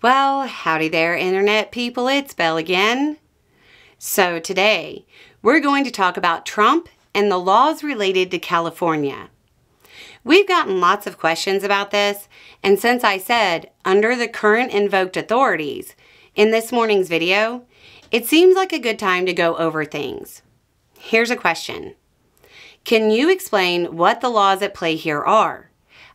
Well, howdy there, Internet people. It's Belle again. So today, we're going to talk about Trump and the laws related to California. We've gotten lots of questions about this, and since I said under the current invoked authorities in this morning's video, it seems like a good time to go over things. Here's a question. Can you explain what the laws at play here are?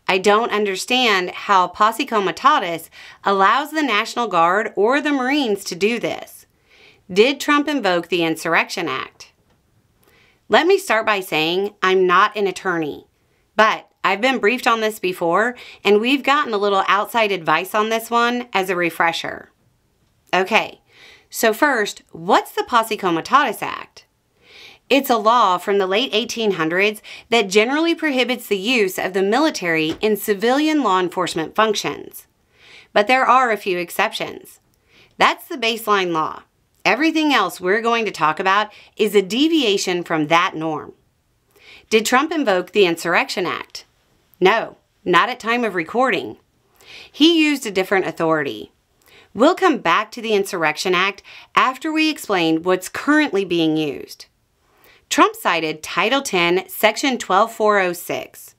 I don't understand how posse comitatus allows the National Guard or the Marines to do this. Did Trump invoke the Insurrection Act? Let me start by saying I'm not an attorney, but I've been briefed on this before, and we've gotten a little outside advice on this one as a refresher. Okay, so first, what's the Posse Comitatus Act? It's a law from the late 1800s that generally prohibits the use of the military in civilian law enforcement functions. But there are a few exceptions. That's the baseline law. Everything else we're going to talk about is a deviation from that norm. Did Trump invoke the Insurrection Act? No, not at time of recording. He used a different authority. We'll come back to the Insurrection Act after we explain what's currently being used. Trump cited Title 10, Section 12406.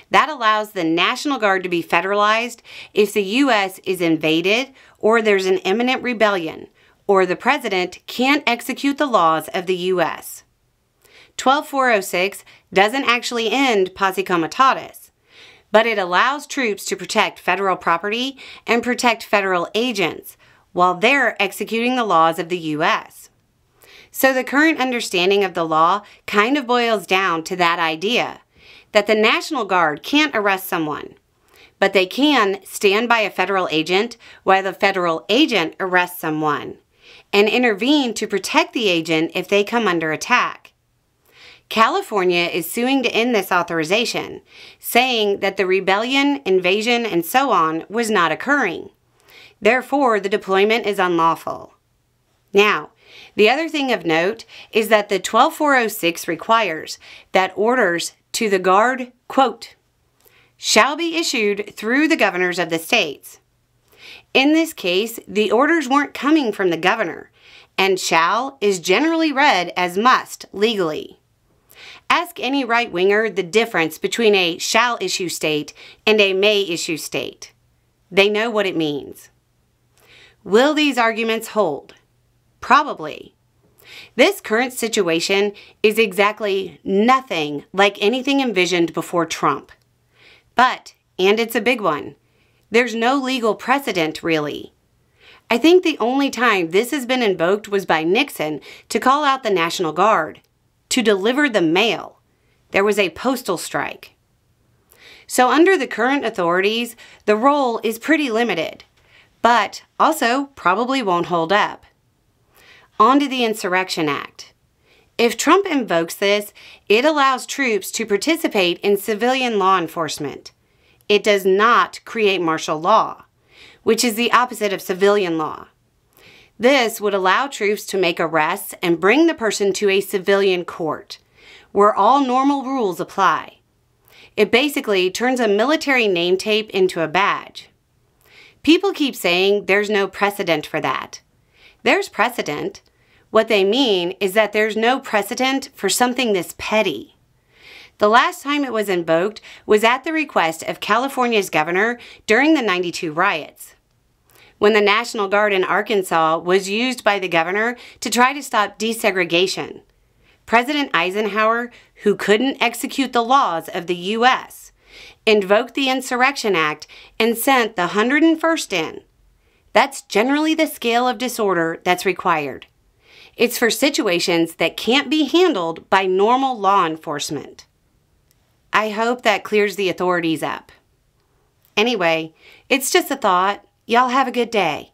That allows the National Guard to be federalized if the U.S. is invaded or there's an imminent rebellion, or the president can't execute the laws of the U.S. 12406 doesn't actually end posse comitatus, but it allows troops to protect federal property and protect federal agents while they're executing the laws of the U.S. So the current understanding of the law kind of boils down to that idea that the National Guard can't arrest someone, but they can stand by a federal agent while the federal agent arrests someone and intervene to protect the agent if they come under attack. California is suing to end this authorization, saying that the rebellion, invasion, and so on was not occurring. Therefore, the deployment is unlawful. Now, the other thing of note is that the 12406 requires that orders to the Guard, quote, shall be issued through the governors of the states. In this case, the orders weren't coming from the governor, and shall is generally read as must legally. Ask any right-winger the difference between a shall issue state and a may issue state. They know what it means. Will these arguments hold? Probably. This current situation is exactly nothing like anything envisioned before Trump. But, and it's a big one, there's no legal precedent really. I think the only time this has been invoked was by Nixon to call out the National Guard, to deliver the mail. There was a postal strike. So under the current authorities, the role is pretty limited, but also probably won't hold up. On to the Insurrection Act. If Trump invokes this, it allows troops to participate in civilian law enforcement. It does not create martial law, which is the opposite of civilian law. This would allow troops to make arrests and bring the person to a civilian court, where all normal rules apply. It basically turns a military name tape into a badge. People keep saying there's no precedent for that. There's precedent. What they mean is that there's no precedent for something this petty. The last time it was invoked was at the request of California's governor during the '92 riots, when the National Guard in Arkansas was used by the governor to try to stop desegregation. President Eisenhower, who couldn't execute the laws of the U.S., invoked the Insurrection Act and sent the 101st in. That's generally the scale of disorder that's required. It's for situations that can't be handled by normal law enforcement. I hope that clears the authorities up. Anyway, it's just a thought. Y'all have a good day.